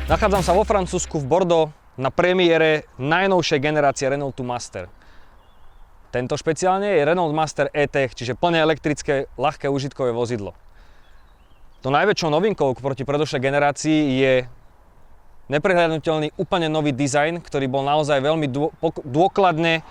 Nachádzam sa vo Francúzsku v Bordeaux na premiére najnovšej generácie Renault Master. Tento špeciálne je Renault Master E-Tech, čiže plne elektrické, ľahké užitkové vozidlo. To najväčšou novinkou proti predošlej generácii je neprehľadnutelný úplne nový dizajn, ktorý bol naozaj veľmi dôkladne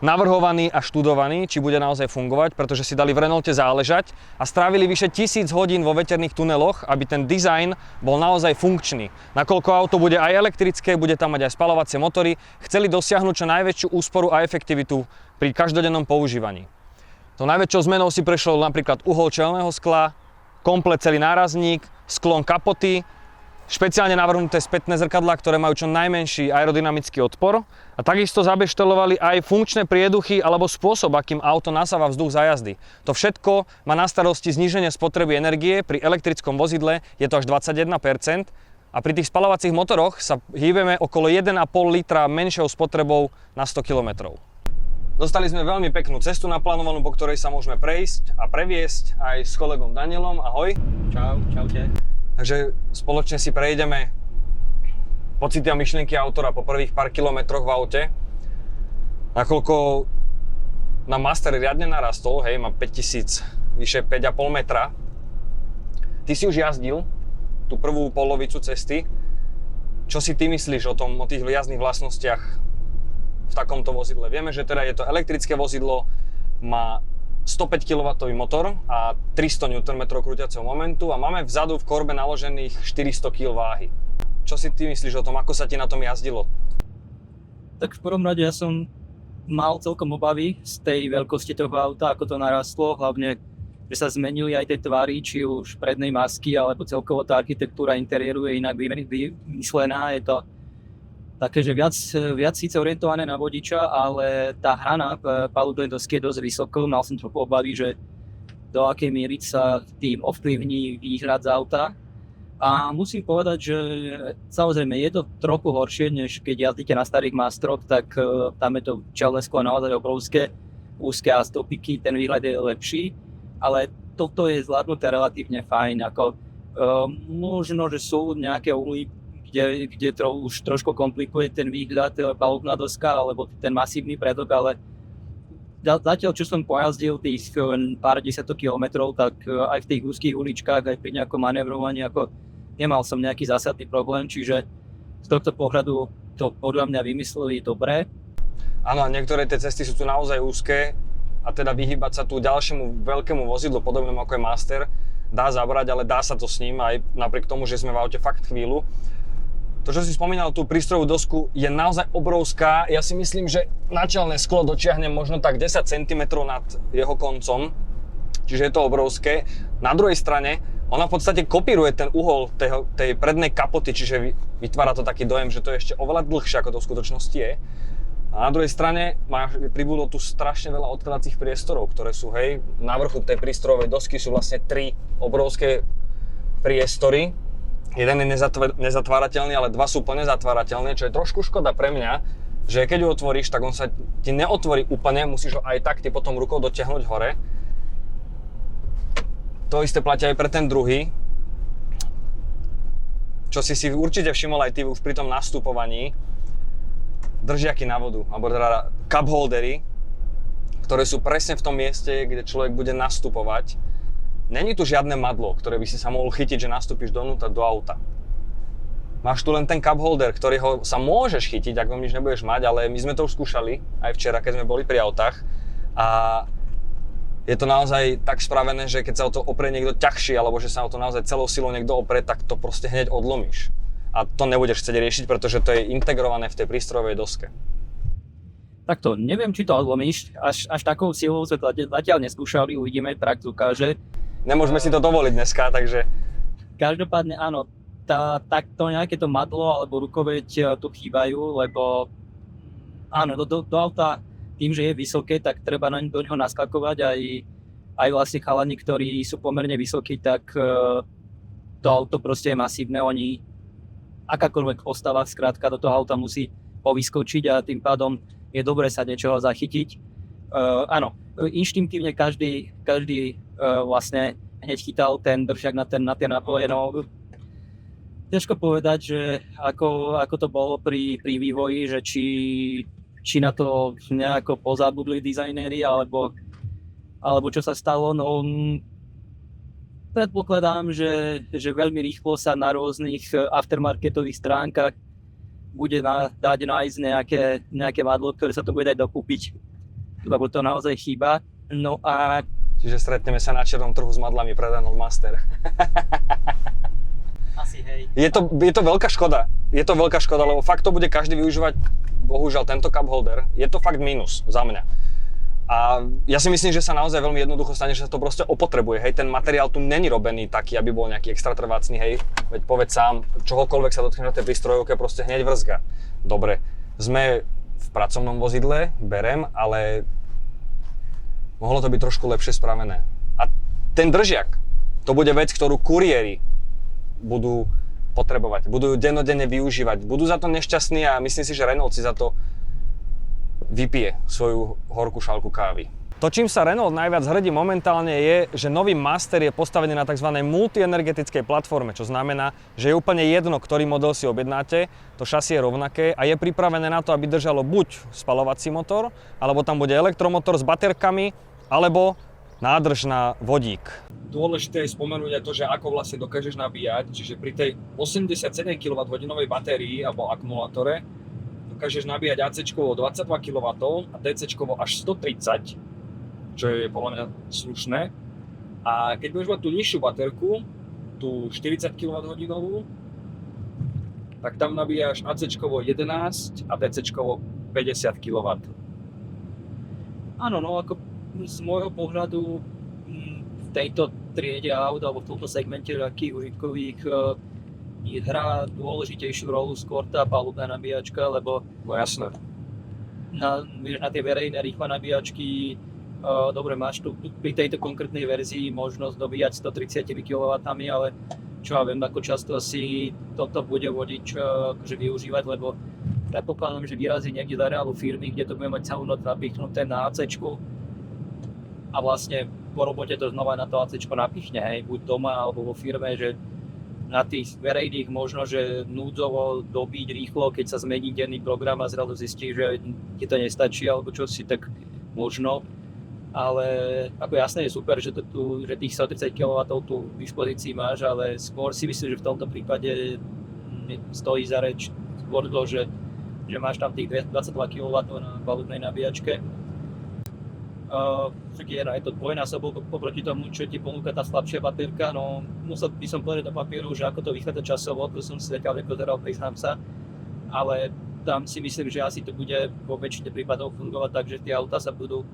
navrhovaný a študovaný, či bude naozaj fungovať, pretože si dali v Renaulte záležať a strávili vyše 1000 hodín vo veterných tuneloch, aby ten dizajn bol naozaj funkčný. Nakoľko auto bude aj elektrické, bude tam mať aj spaľovacie motory, chceli dosiahnuť čo najväčšiu úsporu a efektivitu pri každodennom používaní. To najväčšou zmenou si prešiel napríklad uhol čelného skla, komplet celý nárazník, sklon kapoty, špeciálne navrhnuté spätné zrkadlá, ktoré majú čo najmenší aerodynamický odpor a takisto zabeštelovali aj funkčné prieduchy alebo spôsob, akým auto nasáva vzduch za jazdy. To všetko má na starosti zníženie spotreby energie, pri elektrickom vozidle je to až 21% a pri tých spaľovacích motoroch sa hýbeme okolo 1,5 litra menšou spotrebou na 100 km. Dostali sme veľmi peknú cestu naplánovanú, po ktorej sa môžeme prejsť a previesť aj s kolegom Danielom. Ahoj. Čaute. Takže spoločne si prejdeme pocity a myšlienky autora po prvých pár kilometroch v aute. Nakoľko na Master riadne narastol, hej, má 5000, vyše 5,5 metra. Ty si už jazdil tú prvú polovicu cesty. Čo si ty myslíš o tých jazdných vlastnostiach v takomto vozidle? Vieme, že teda je to elektrické vozidlo, má 105 kW motor a 300 Nm krúťaceho momentu a máme vzadu v korbe naložených 400 kg váhy. Čo si ty myslíš o tom, ako sa ti na tom jazdilo? Tak v prvom rade ja som mal celkom obavy z tej veľkosti toho auta, ako to narastlo, hlavne, že sa zmenili aj tie tvary, či už prednej masky, alebo celkovo tá architektúra interiéru je inak vymyslená. Je to také, že viac síce orientované na vodiča, ale tá hrana palubnej dosky je dosť vysoko. Mal som trochu obavy, že do akej miery sa tým ovplyvní výhľad z auta. A musím povedať, že samozrejme je to trochu horšie, než keď jazdíte na starých Mastroch, tak tam je to čelné sklo naozaj obrovské, úzke a stopiky, ten výhľad je lepší. Ale toto je zvládnuté relatívne fajn. Možno, že sú nejaké uhly, kde už trošku komplikuje ten výhľad, palubná doska alebo ten masívny predok, ale zatiaľ, čo som pojazdil tých pár desiatok kilometrov, tak aj v tých úzkých uličkách, aj pri nejakom manévrovaní, nemal som nejaký zásadný problém, čiže z tohto pohľadu to podľa mňa vymysleli dobre. Áno, niektoré tie cesty sú tu naozaj úzke a teda vyhýbať sa tu ďalšiemu veľkému vozidlu, podobnému ako je Master, dá zabrať, ale dá sa to s ním aj napriek tomu, že sme v aute fakt chvíľu. To, čo si spomínal, tú prístrojovú dosku je naozaj obrovská. Ja si myslím, že načelné sklo dočiahne možno tak 10 cm nad jeho koncom. Čiže je to obrovské. Na druhej strane, ona v podstate kopíruje ten uhol tej prednej kapoty, čiže vytvára to taký dojem, že to je ešte oveľa dlhšie, ako to v skutočnosti je. A na druhej strane pribudlo tu strašne veľa odkladacích priestorov, ktoré sú, hej, na vrchu tej prístrojovej dosky sú vlastne 3 obrovské priestory. Jeden je nezatvárateľný, ale 2 sú plne zatvárateľné, čo je trošku škoda pre mňa, že keď ju otvoríš, tak on sa ti neotvorí úplne, musíš ho aj tak ty potom rukou dotiahnuť hore. To isté platí aj pre ten druhý. Čo si určite všimol aj ty už pri tom nastupovaní, držiaky na vodu, alebo teda cup holdery, ktoré sú presne v tom mieste, kde človek bude nastupovať. Není tu žiadne madlo, ktoré by si sa mohol chytiť, že nastúpiš donútra do auta. Máš tu len ten cup holder, ktorého sa môžeš chytiť, ak vám nič nebudeš mať, ale my sme to už skúšali aj včera, keď sme boli pri autách. A je to naozaj tak spravené, že keď sa o to oprie niekto ťažší, alebo že sa o to naozaj celou silou niekto oprie, tak to proste hneď odlomíš. A to nebudeš chcieť riešiť, pretože to je integrované v tej prístrojovej doske. Takto, neviem, či to odlomíš, až takou silou sa to zatiaľ neskúšali, uvidíme, prax ukáže. Nemôžeme si to dovoliť dneska, takže... Každopádne áno, takto nejaké to madlo alebo rukoveď tu chýbajú, lebo áno, do auta tým, že je vysoké, tak treba do neho naskakovať aj vlastne chalani, ktorí sú pomerne vysokí, tak to auto proste je masívne, akákoľvek postava skrátka do toho auta musí povyskočiť a tým pádom je dobre sa niečoho zachytiť. Áno, inštinktívne každý vlastne hneď chytal ten držak na tie nápoje, no ťažko povedať, že ako to bolo pri vývoji, že či na to nejako pozabudli dizajnéri, alebo čo sa stalo. No, predpokladám, že veľmi rýchlo sa na rôznych aftermarketových stránkach bude dať nájsť nejaké vadlo, ktoré sa to bude dať dokúpiť, lebo to naozaj chýba. No a... Čiže stretneme sa na černom trhu s madlami pre Renault Master. Asi hej. Je to veľká škoda. Je to veľká škoda, lebo fakt to bude každý využívať, bohužiaľ, tento cup holder. Je to fakt mínus za mňa. A ja si myslím, že sa naozaj veľmi jednoducho stane, že sa to proste opotrebuje. Hej, ten materiál tu není robený taký, aby bol nejaký extra trvácný, hej. Veď povedz sám, čohokoľvek sa dotkne na tej prístrojovke, proste hneď vrzga. Dobre, sme v pracovnom vozidle, berem, ale mohlo to byť trošku lepšie spravené. A ten držiak, to bude vec, ktorú kuriéri budú potrebovať, budú dennodenne využívať, budú za to nešťastní a myslím si, že Renault si za to vypije svoju horkú šálku kávy. To, čím sa Renault najviac hrdí momentálne je, že nový Master je postavený na tzv. Multienergetickej platforme, čo znamená, že je úplne jedno, ktorý model si objednáte, to šasie je rovnaké a je pripravené na to, aby držalo buď spaľovací motor, alebo tam bude elektromotor s baterkami, alebo nádrž na vodík. Dôležité je spomenúť aj to, že ako vlastne dokážeš nabíjať, čiže pri tej 87 kWh batérii alebo akumulátore dokážeš nabíjať AC-čkovo 22 kW a DC-čkovo až 130, čo je podľa mňa slušné. A keď budeš mať tú nižšiu baterku, tú 40 kWh, tak tam nabíjaš AC-čkovo 11 a DC-čkovo 50 kW. Áno, no ako z môjho pohľadu v tejto triede aut alebo v tomto segmente ľahkých užitkových hrá dôležitejšiu rolu skôr tá palubná nabíjačka, lebo No jasné. na tie verejné rýchle nabíjačky dobre, máš tu pri tejto konkrétnej verzii možnosť dobíjať 130 kW, ale čo ja viem, ako často si toto bude vodič akože využívať, lebo predpokladám, že vyrazí niekde do areálu firmy, kde to bude mať celú noc napichnuté na AC-čku a vlastne po robote to znova na to AC-čko napichne, hej, buď doma alebo vo firme, že na tých verejných možno, že núdzovo dobiť rýchlo, keď sa zmení denný program a zrazu zistí, že ti to nestačí alebo čo si, tak možno. Ale ako jasné je super, že tých 130 kW tu v dispozícii máš, ale skôr si myslím, že v tomto prípade stojí za reč skôr to, že máš tam tých 22 kW na palubnej nabíjačke. Však je to dvojnásobok oproti tomu, čo ti ponúka tá slabšia baterka, no musel by som povedať do papieru, že ako to vychádza časovo, to som si zatiaľ nepozeral, priznám sa, ale tam si myslím, že asi to bude vo väčšine prípadov fungovať tak, že tie autá sa budú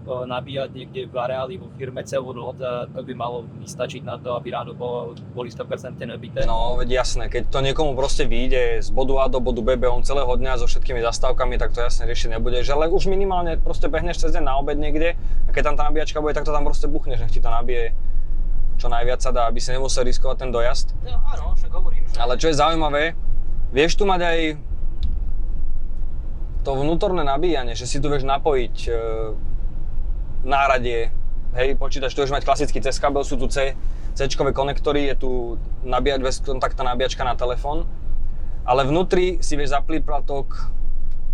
nabíjať niekde v areáli vo firme celú noc a to by malo vystačiť na to, aby ráno boli 100% nabité. No, veď jasné, keď to niekomu proste vyjde z bodu A do bodu B behom celého dňa so všetkými zastávkami, tak to jasne riešiť nebude, že ale už minimálne proste behneš cez deň na obed niekde a keď tam tá nabíjačka bude, tak to tam proste buchneš, nech ti to nabije čo najviac sa dá, aby si nemusel riskovať ten dojazd. No, áno, však hovorím, že... Ale čo je zaujímavé, vieš tu mať aj to vnútorné nabíjanie, že si tu vieš napojiť náradie, hej, počítač, tu vieš mať klasický cez kabel, sú tu C-čkové konektory, je tu nabíjať bezkontaktná nabíjačka na telefón, ale vnútri si vieš za príplatok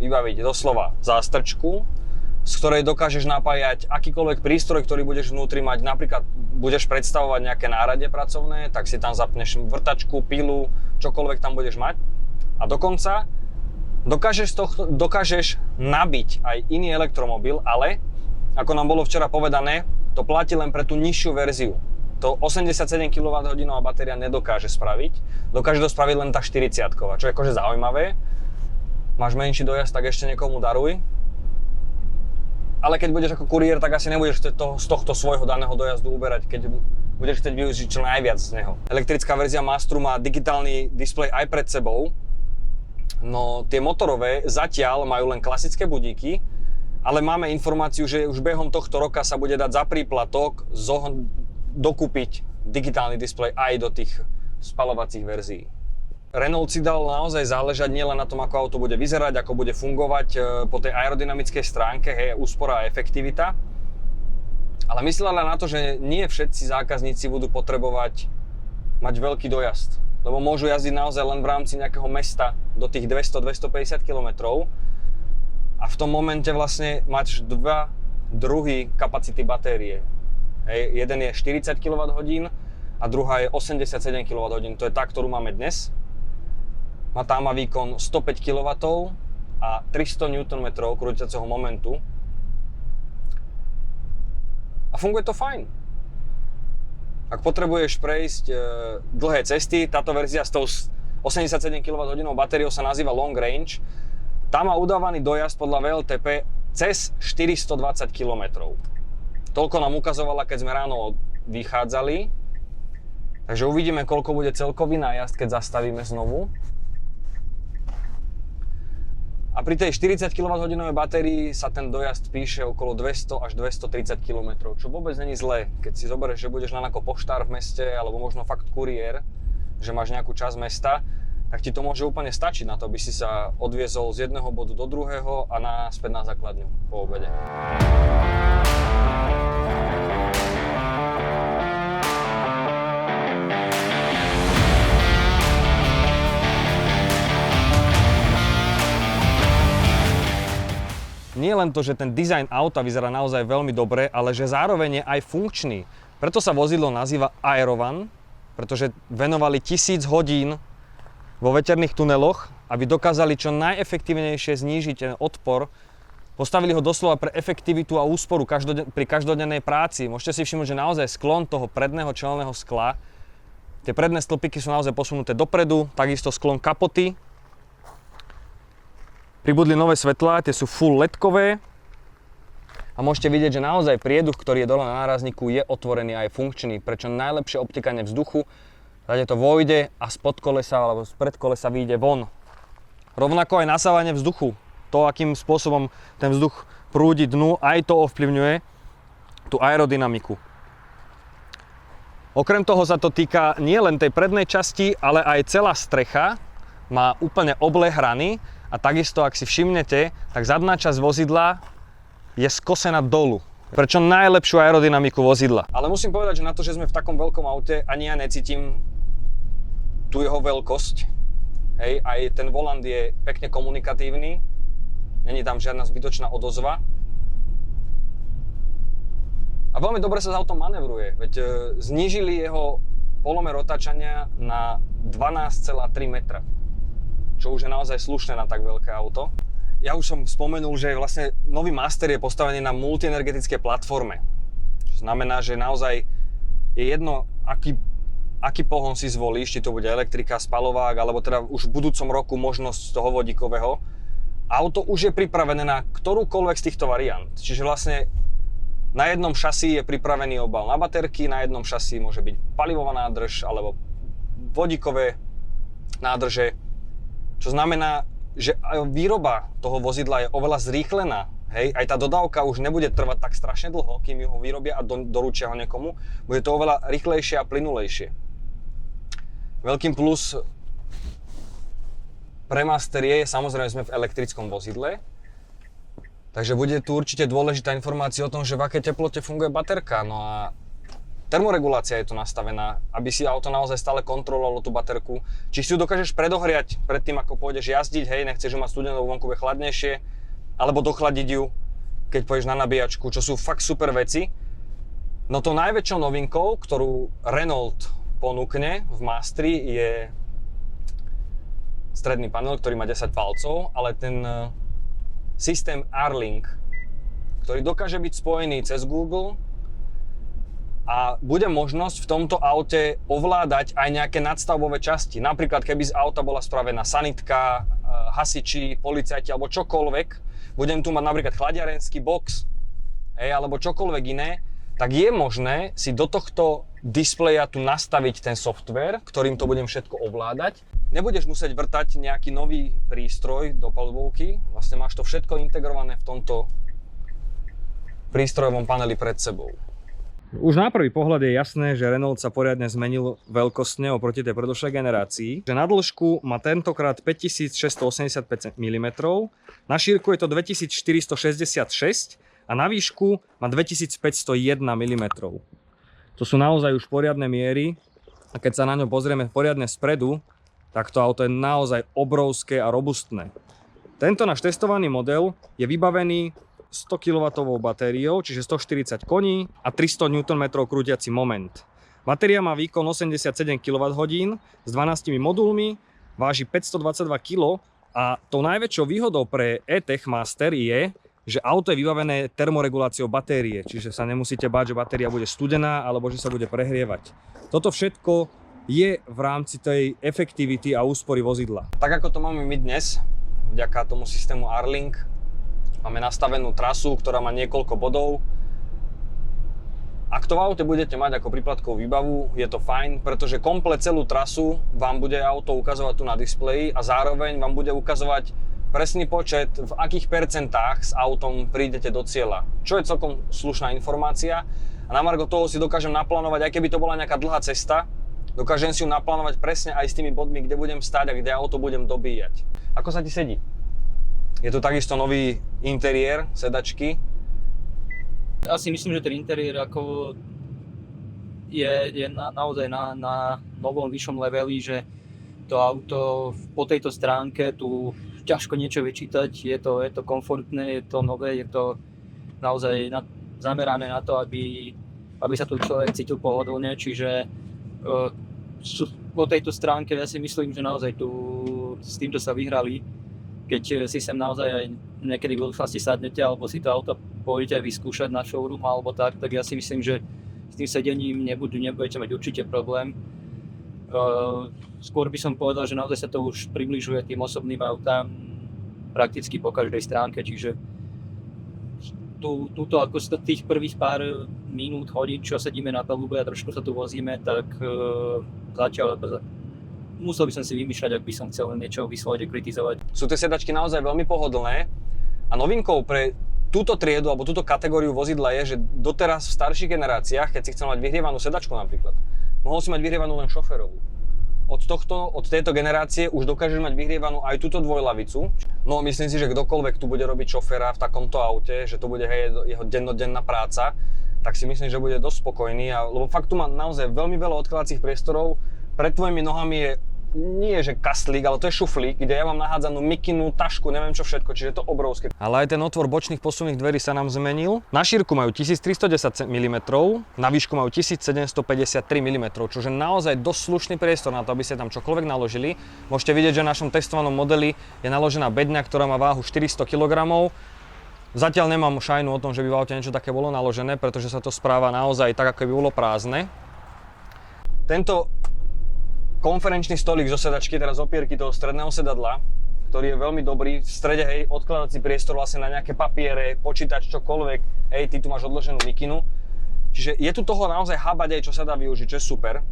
vybaviť doslova zástrčku, z ktorej dokážeš napájať akýkoľvek prístroj, ktorý budeš vnútri mať, napríklad budeš predstavovať nejaké náradie pracovné, tak si tam zapneš vrtačku, pilu, čokoľvek tam budeš mať a dokonca dokážeš nabiť aj iný elektromobil, ale ako nám bolo včera povedané, to platí len pre tú nižšiu verziu. To 87 kWh batéria nedokáže spraviť, dokáže to spraviť len tá 40-ková, čo je akože zaujímavé. Máš menší dojazd, tak ešte niekomu daruj. Ale keď budeš ako kuriér, tak asi nebudeš z tohto svojho daného dojazdu uberať, keď budeš chcieť využiť čo najviac z neho. Elektrická verzia Masteru má digitálny displej aj pred sebou, no tie motorové zatiaľ majú len klasické budíky, ale máme informáciu, že už behom tohto roka sa bude dať za príplatok dokúpiť digitálny displej aj do tých spaľovacích verzií. Renault si dal naozaj záležať nielen na tom, ako auto bude vyzerať, ako bude fungovať po tej aerodynamickej stránke, hej, úspora a efektivita, ale myslela na to, že nie všetci zákazníci budú potrebovať mať veľký dojazd. lebo môžu jazdiť naozaj len v rámci nejakého mesta do tých 200-250 km. A v tom momente vlastne máš dva druhy kapacity batérie. Hej, jeden je 40 kWh a druhá je 87 kWh. To je tá, ktorú máme dnes. Tá má výkon 105 kW a 300 Nm krútiaceho momentu. A funguje to fajn. Ak potrebuješ prejsť dlhé cesty, táto verzia s tou 87 kWh batériou sa nazýva Long Range. Tá má udávaný dojazd podľa VLTP cez 420 km. Toľko nám ukazovala, keď sme ráno vychádzali. Takže uvidíme, koľko bude celkový nájazd, keď zastavíme znovu. A pri tej 40 kWh batérii sa ten dojazd píše okolo 200 až 230 km, čo vôbec není zlé. Keď si zoberieš, že budeš len ako poštár v meste, alebo možno fakt kuriér, že máš nejakú časť mesta, tak ti to môže úplne stačiť na to, aby si sa odviezol z jedného bodu do druhého a naspäť na základňu po obede. Nie len to, že ten dizajn auta vyzerá naozaj veľmi dobre, ale že zároveň je aj funkčný. Preto sa vozidlo nazýva Aerovan, pretože venovali 1000 hodín vo veterných tuneloch, aby dokázali čo najefektívnejšie znížiť ten odpor. Postavili ho doslova pre efektivitu a úsporu pri každodennej práci. Môžete si všimnúť, že naozaj sklon toho predného čelného skla, tie predné stĺpiky sú naozaj posunuté dopredu, takisto sklon kapoty. Pribudli nové svetlá, tie sú full LED-kové a môžete vidieť, že naozaj prieduch, ktorý je dole na nárazníku, je otvorený a je funkčný, prečo najlepšie obtekanie vzduchu, tady to vojde a spod kolesa alebo spred kolesa vyjde von. Rovnako aj nasávanie vzduchu, to akým spôsobom ten vzduch prúdi dnu, aj to ovplyvňuje tú aerodynamiku. Okrem toho sa to týka nie len tej prednej časti, ale aj celá strecha má úplne oblé hrany. A takisto, ak si všimnete, tak zadná časť vozidla je skosená dolu. Prečo najlepšiu aerodynamiku vozidla. Ale musím povedať, že na to, že sme v takom veľkom aute, ani ja necítim tú jeho veľkosť. Hej, aj ten volant je pekne komunikatívny. Není tam žiadna zbytočná odozva. A veľmi dobre sa s autom manevruje. Veď znížili jeho polomer otáčania na 12,3 metra. Čo už je naozaj slušné na tak veľké auto. Ja už som spomenul, že vlastne nový Master je postavený na multienergetické platforme. Čo znamená, že naozaj je jedno, aký pohon si zvolíš, či to bude elektrika, spaľovák, alebo teda už v budúcom roku možnosť toho vodíkového. Auto už je pripravené na ktorúkoľvek z týchto variant. Čiže vlastne na jednom šasí je pripravený obal na baterky, na jednom šasí môže byť palivová nádrž alebo vodíkové nádrže. Čo znamená, že výroba toho vozidla je oveľa zrýchlená. Hej? Aj tá dodávka už nebude trvať tak strašne dlho, kým ho vyrobia a doručia ho niekomu. Bude to oveľa rýchlejšie a plynulejšie. Veľkým plus pre Master je, samozrejme sme v elektrickom vozidle, takže bude tu určite dôležitá informácia o tom, že v akej teplote funguje baterka. No a termoregulácia je tu nastavená, aby si auto naozaj stále kontrolovalo tú baterku. Či si ju dokážeš predohriať pred tým, ako pôjdeš jazdiť, hej, nechceš ju mať studenú, vonku bude chladnejšie, alebo dochladiť ju, keď pôjdeš na nabíjačku, čo sú fakt super veci. No to najväčšou novinkou, ktorú Renault ponúkne v Masteri, je stredný panel, ktorý má 10 palcov, ale ten systém R-Link, ktorý dokáže byť spojený cez Google, a bude možnosť v tomto aute ovládať aj nejaké nadstavbové časti. Napríklad, keby z auta bola spravená sanitka, hasiči, policajti alebo čokoľvek, budem tu mať napríklad chladiarenský box, alebo čokoľvek iné, tak je možné si do tohto displeja tu nastaviť ten software, ktorým to budem všetko ovládať. Nebudeš musieť vrtať nejaký nový prístroj do palubovky, vlastne máš to všetko integrované v tomto prístrojovom paneli pred sebou. Už na prvý pohľad je jasné, že Renault sa poriadne zmenil veľkostne oproti tej predošlej generácii. Že na dĺžku má tentokrát 5685 mm, na šírku je to 2466 a na výšku má 2501 mm. To sú naozaj už poriadne miery A keď sa na ňo pozrieme poriadne spredu, tak to auto je naozaj obrovské a robustné. Tento náš testovaný model je vybavený 100 kW batériou, čiže 140 koní a 300 Nm krútiaci moment. Batéria má výkon 87 kWh s 12 modulmi, váži 522 kg a tou najväčšou výhodou pre E-Tech Master je, že auto je vybavené termoreguláciou batérie, čiže sa nemusíte báť, že batéria bude studená alebo že sa bude prehrievať. Toto všetko je v rámci tej efektivity a úspory vozidla. Tak ako to máme my dnes, vďaka tomu systému R-Link, máme nastavenú trasu, ktorá má niekoľko bodov. Ak to v aute budete mať ako príplatkovú výbavu, je to fajn, pretože komplet celú trasu vám bude auto ukazovať tu na displeji a zároveň vám bude ukazovať presný počet, v akých percentách s autom prídete do cieľa. Čo je celkom slušná informácia. A na margo toho si dokážem naplánovať, aj keby to bola nejaká dlhá cesta, dokážem si ju naplánovať presne aj s tými bodmi, kde budem stáť a kde auto budem dobíjať. Ako sa ti sedí? Je tu takisto nový interiér, sedačky. Ja si myslím, že ten interiér ako je naozaj na novom vyššom leveli, že to auto po tejto stránke tu ťažko niečo vyčítať, je to komfortné, je to nové, je to naozaj zamerané na to, aby sa tu človek cítil pohodlne, čiže po tejto stránke ja si myslím, že naozaj tu s týmto sa vyhrali. Keď si sem naozaj aj niekedy v rýchlosti sadnete alebo si to auto pôjdete aj vyskúšať na showroom alebo tak ja si myslím, že s tým sedením nebudete mať určite problém. Skôr by som povedal, že naozaj sa to už približuje tým osobným autám prakticky po každej stránke, čiže túto ako tých prvých pár minút, hodín, čo sedíme na palube a trošku sa tu vozíme, tak zatiaľ musel by som si vymýšľať, ak by som chcel niečo vyslovene kritizovať. Sú tie sedačky naozaj veľmi pohodlné a novinkou pre túto triedu alebo túto kategóriu vozidla je, že doteraz v starších generáciách, keď si chcel mať vyhrievanú sedačku napríklad, mohol si mať vyhrievanú len šoférovú. Od tejto generácie už dokážeš mať vyhrievanú aj túto dvojlavicu. No myslím si, že kdokoľvek tu bude robiť šoféra v takomto aute, že to bude jeho dennodenná práca, tak si myslím, že bude dosť spokojný, lebo fakt tu má naozaj veľmi veľa odkladacích priestorov. Pred tvojimi nohami je nie že kastlík, ale to je šuflík, kde ja mám nahádzanú mikinu, tašku, neviem čo všetko, čiže je to obrovské. Ale aj ten otvor bočných posuvných dverí sa nám zmenil. Na šírku majú 1310 mm, na výšku majú 1753 mm, čože naozaj dosť slušný priestor na to, aby ste tam čokoľvek naložili. Môžete vidieť, že v našom testovanom modeli je naložená bedňa, ktorá má váhu 400 kg. Zatiaľ nemám šajnu o tom, že by v aute niečo také bolo naložené, pretože sa to správa naozaj tak, ako by bolo prázdne. Tento konferenčný stolík zo sedačky, teraz opierky toho stredného sedadla, ktorý je veľmi dobrý. V strede, hej, odkladací priestor vlastne na nejaké papiere, počítač, čokoľvek. Hej, ty tu máš odloženú mikinu. Čiže je tu toho naozaj habať aj, čo sa dá využiť, čo je super.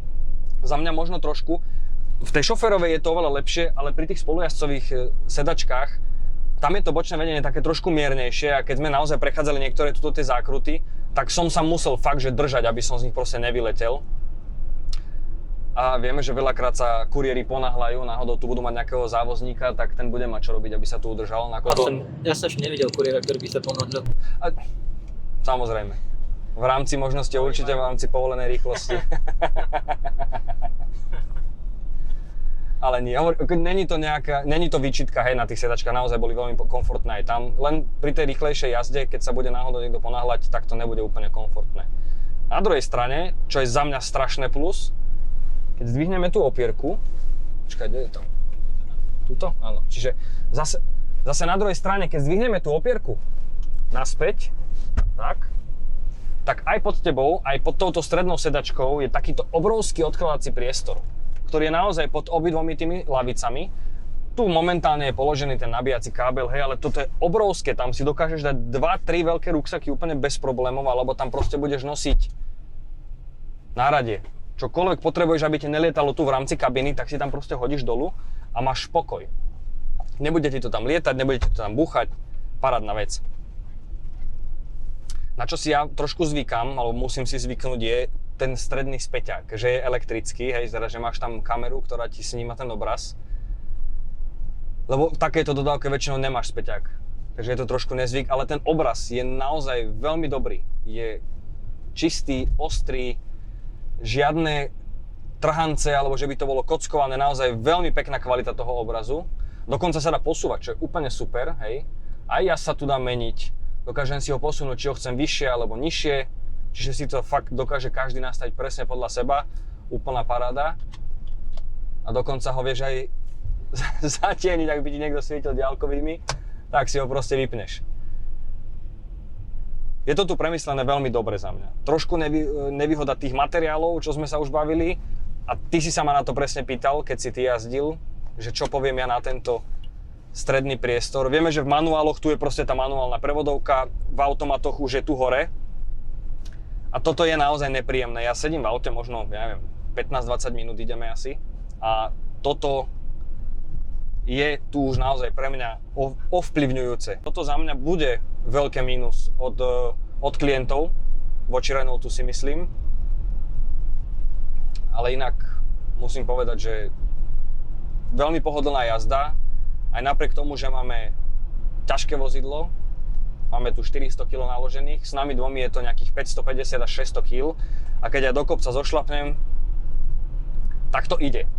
Za mňa možno trošku. V tej šoférovej je to oveľa lepšie, ale pri tých spolujazdcových sedačkách tam je to bočné vedenie také trošku miernejšie a keď sme naozaj prechádzali niektoré tuto tie zákruty, tak som sa musel fakt, že držať, aby som z nich proste nevyletel. A vieme, že veľakrát sa kuriéri ponáhľajú, náhodou tu budú mať nejakého závozníka, tak ten bude mať čo robiť, aby sa tu udržal. Ja som ešte nevidel kuriéra, ktorý by sa ponáhľal. Samozrejme. V rámci možnosti, určite v rámci povolenej rýchlosti. Ale nie, není to výčitka, hej, na tých sedačkách naozaj boli veľmi komfortné aj tam. Len pri tej rýchlejšej jazde, keď sa bude náhodou niekto ponáhľať, tak to nebude úplne komfortné. Na druhej strane, čo je za mňa strašné plus, keď zdvihneme tú opierku, počkaj, kde je to? Tuto? Áno. Čiže zase na druhej strane, keď zdvihneme tú opierku naspäť, tak aj pod tebou, aj pod touto strednou sedačkou je takýto obrovský odkladací priestor, ktorý je naozaj pod obidvomi tými lavicami. Tu momentálne je položený ten nabíjací kábel, hej, ale toto je obrovské, tam si dokážeš dať 2-3 veľké ruksaky úplne bez problémov, alebo tam proste budeš nosiť na rade. Čokoľvek potrebuješ, aby ti nelietalo tu v rámci kabiny, tak si tam proste hodíš dolu a máš pokoj. Nebude ti to tam lietať, nebude ti to tam búchať. Parádna vec. Na čo si ja trošku zvykam, alebo musím si zvyknúť, je ten stredný späťák, že je elektrický, hej, teda, že máš tam kameru, ktorá ti sníma ten obraz. Lebo v takejto dodávke väčšinou nemáš späťák. Takže je to trošku nezvyk, ale ten obraz je naozaj veľmi dobrý. Je čistý, ostrý, žiadne trhance, alebo že by to bolo kockované, naozaj veľmi pekná kvalita toho obrazu. Dokonca sa dá posúvať, čo je úplne super, hej. Aj ja sa tu dá meniť, dokážem si ho posunúť, či ho chcem vyššie alebo nižšie, čiže si to fakt dokáže každý nastaviť presne podľa seba, úplná paráda. A dokonca ho vieš aj zatieniť, ak by ti niekto svietil diaľkovými, tak si ho proste vypneš. Je to tu premyslené veľmi dobre za mňa. Trošku nevýhoda tých materiálov, čo sme sa už bavili, a ty si sa ma na to presne pýtal, keď si ty jazdil, že čo poviem ja na tento stredný priestor. Vieme, že v manuáloch tu je proste tá manuálna prevodovka, v automatoch už je tu hore. A toto je naozaj nepríjemné. Ja sedím v aute možno, ja neviem, 15-20 minút ideme asi. A toto je tu už naozaj pre mňa ovplyvňujúce. Toto za mňa bude veľké mínus od klientov voči Renaultu, si myslím. Ale inak musím povedať, že veľmi pohodlná jazda, aj napriek tomu, že máme ťažké vozidlo, máme tu 400 kg naložených, s nami dvomi je to nejakých 550 až 600 kg a keď aj do kopca zošlapnem, tak to ide.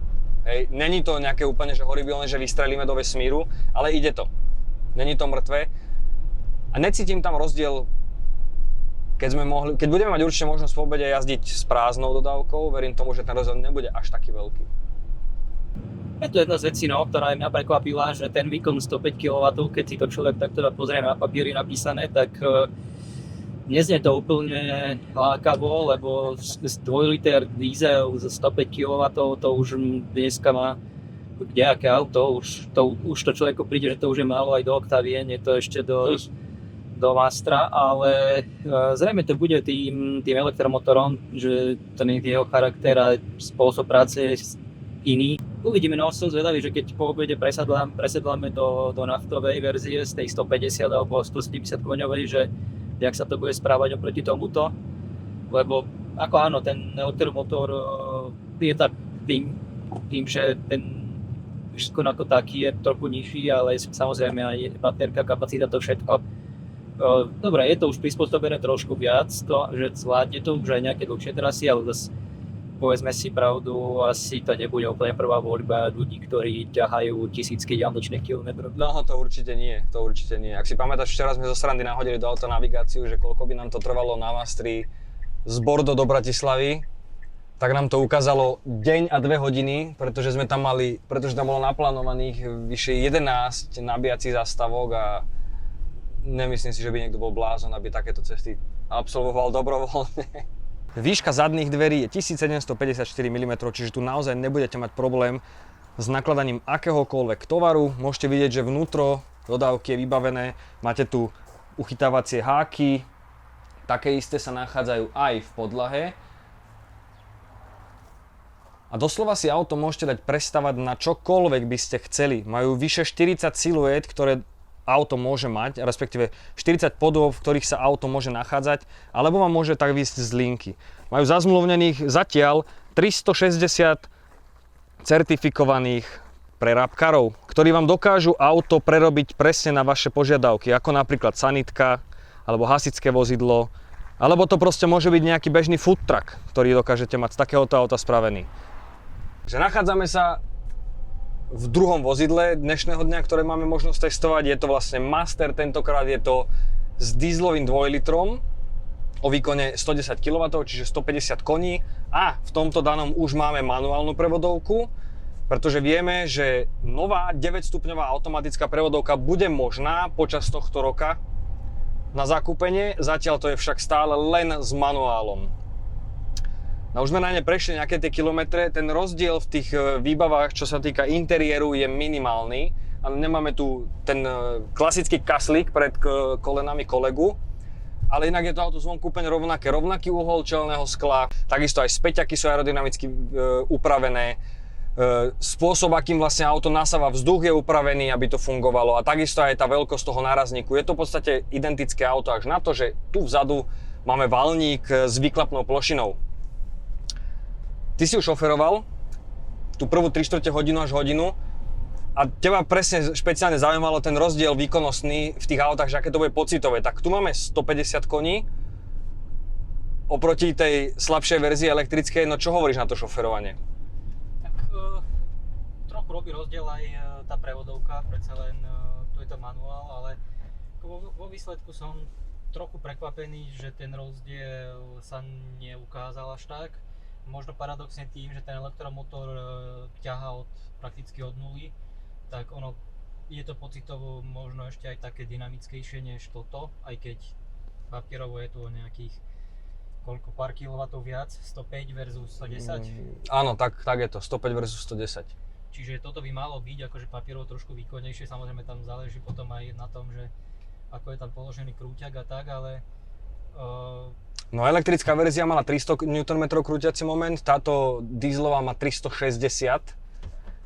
Hej, není to nejaké úplne že horibilné, že vystrelíme do vesmíru, ale ide to. Není to mŕtve. A necítim tam rozdiel, keď budeme mať určite možnosť po obede jazdiť s prázdnou dodávkou, verím tomu, že ten rozdiel nebude až taký veľký. Je to jedna z vecí, ktorá mňa prekvapila, že ten výkon 105 kW, keď si to človek takto pozrie na papieri napísané, tak neznie to úplne lákavo, lebo 2 liter diesel za 105 kW to už dneska má kdejaké auto, už to človeku príde, že to už je málo aj do Octavie, nie to ešte do Mastra, ale zrejme to bude tým elektromotorom, že ten jeho charakter a spôsob práce je iný. Uvidíme, som zvedavý, že keď po obede presedláme do naftovej verzie z tej 150 alebo 170 koňovej, že jak sa to bude správať oproti tomuto, lebo ako áno, ten elektromotor je tak tým, že ten výkon ako taký je trochu nižší, ale samozrejme aj baterka, kapacita, to všetko. Dobre, je to už prispôsobené trošku viac, že zvládne to už aj nejaké dlhšie trasy, ale zase povedzme si pravdu, asi to nebude úplne prvá voľba ľudí, ktorí ťahajú tisícky diaľničných kilometrov. No to určite nie. Ak si pamätáš, včera sme zo srandy nahodili do auta navigáciu, že koľko by nám to trvalo na Mastri z Bordeaux do Bratislavy, tak nám to ukázalo deň a 2 hodiny, pretože tam bolo naplánovaných vyše 11 nabíjacích zastavok a nemyslím si, že by niekto bol blázon, aby takéto cesty absolvoval dobrovoľne. Výška zadných dverí je 1754 mm, čiže tu naozaj nebudete mať problém s nakladaním akéhokoľvek tovaru. Môžete vidieť, že vnútro dodávky je vybavené, máte tu uchytávacie háky, také isté sa nachádzajú aj v podlahe. A doslova si auto môžete dať prestavať na čokoľvek by ste chceli. Majú vyše 40 siluét, ktoré auto môže mať, respektíve 40 podôb, v ktorých sa auto môže nachádzať, alebo vám môže tak výsť z linky. Majú zazmluvnených zatiaľ 360 certifikovaných prerábkarov, ktorí vám dokážu auto prerobiť presne na vaše požiadavky, ako napríklad sanitka, alebo hasičské vozidlo, alebo to proste môže byť nejaký bežný food truck, ktorý dokážete mať z takéhoto auta spravený. Takže nachádzame sa v druhom vozidle dnešného dňa, ktoré máme možnosť testovať. Je to vlastne Master, tentokrát je to s dieselovým 2 litrom o výkone 110 kW, čiže 150 koní a v tomto danom už máme manuálnu prevodovku, pretože vieme, že nová 9-stupňová automatická prevodovka bude možná počas tohto roka na zakúpenie, zatiaľ to je však stále len s manuálom. No už sme na ne prešli nejaké tie kilometre, ten rozdiel v tých výbavách, čo sa týka interiéru, je minimálny. Ale nemáme tu ten klasický kaslík pred kolenami kolegu, ale inak je to auto zvonku úplne rovnaký uhol čelného skla, takisto aj späťaky sú aerodynamicky upravené, spôsob, akým vlastne auto nasáva vzduch, je upravený, aby to fungovalo, a takisto aj tá veľkosť toho nárazníku. Je to v podstate identické auto až na to, že tu vzadu máme valník s výklapnou plošinou. Ty si už šoferoval tú prvú 3/4 hodinu až hodinu a teba presne špeciálne zaujímalo ten rozdiel výkonnostný v tých autách, že aké to bude pocitové. Tak tu máme 150 koní oproti tej slabšej verzii elektrickej, no čo hovoríš na to šoferovanie? robí rozdiel aj tá prevodovka, predsa len tu je to manuál, ale vo výsledku som trochu prekvapený, že ten rozdiel sa neukázal až tak. Možno paradoxne tým, že ten elektromotor ťahá prakticky od nuly, tak ono je to pocitovo možno ešte aj také dynamickejšie než toto, aj keď papierovo je tu o nejakých pár kilowattov viac, 105 versus 110. Áno, tak je to, 105 versus 110. Čiže toto by malo byť akože papierovo trošku výkonnejšie, samozrejme tam záleží potom aj na tom, že ako je tam položený krúťak a tak, ale No elektrická verzia mala 300 Nm krútiaci moment, táto dieselová má 360.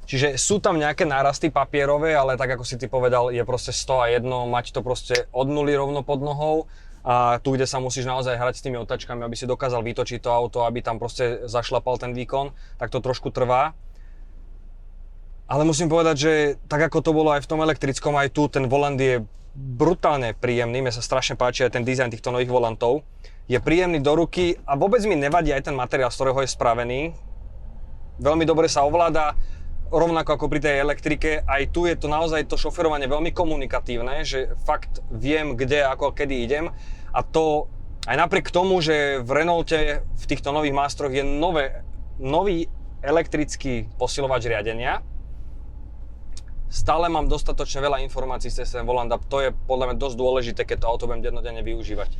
Čiže sú tam nejaké nárasty papierové, ale tak ako si ty povedal, je proste 100 a 1, mať to proste od nuly rovno pod nohou a tu, kde sa musíš naozaj hrať s tými otačkami, aby si dokázal vytočiť to auto, aby tam proste zašlapal ten výkon, tak to trošku trvá. Ale musím povedať, že tak ako to bolo aj v tom elektrickom, aj tu ten volant je brutálne príjemný, mne sa strašne páči aj ten dizajn týchto nových volantov. Je príjemný do ruky a vôbec mi nevadí aj ten materiál, z ktorého je spravený. Veľmi dobre sa ovláda. Rovnako ako pri tej elektrike, aj tu je to naozaj to šoferovanie veľmi komunikatívne, že fakt viem, kde, ako, kedy idem. A to aj napriek tomu, že v Renaulte v týchto nových Masteroch je nový elektrický posilovač riadenia, stále mám dostatočne veľa informácií cez ten volant a to je podľa mňa dosť dôležité, keď to auto budem dennodenne využívať.